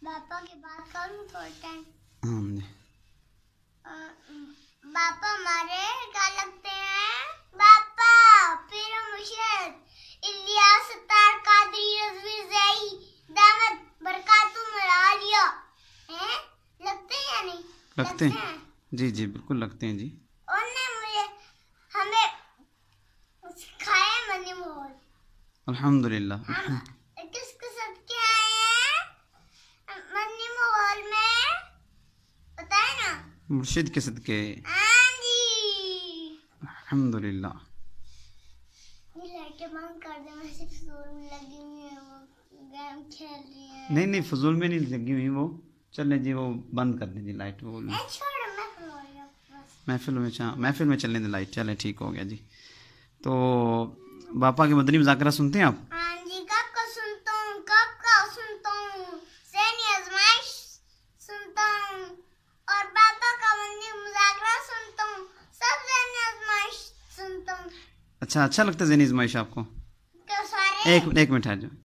पापा की बात करूं थोड़ा टाइम। हाँ पापा हमारे क्या लगते हैं? पापा फिर मुर्शिद इलियास सत्तार कादरी रज़वी ज़ई दामद बरकातुहुम आलिया हैं, लगते हैं या नहीं लगते हैं? जी जी बिल्कुल लगते हैं जी। उन्होंने मुझे हमें सिखाया मनी मोहल। अल्हम्दुलिल्लाह। हम किसके सदके आए हैं मनी मोहल में, बताए ना? मुर्शिद के सदके। हाँ जी। अल्हम्दुलिल्लाह। ये लाइटें बंद कर दे, मैं सिर्फ फजूल में लगी हुई है, वो गेम खेल रही है। नहीं नहीं फजूल में नहीं लगी हुई वो, चले जी वो बंद कर दीजिए लाइट। वो छोड़, मैं बोल बस। महफिल में चलने दे लाइट। चले ठीक हो गया जी। तो पापा के मदनी मुज़ाकरा सुनते हैं आप? हाँ जी, कब का सुनता हूँ, कब का सुनता हूँ, ज़हनी आज़माइश सुनता हूँ और पापा का मदनी मुज़ाकरा सुनता हूँ, सब ज़हनी आज़माइश सुनता हूँ। अच्छा लगता है ज़हनी आज़माइश आपको? क्या सारे? एक मिनट आ जाओ।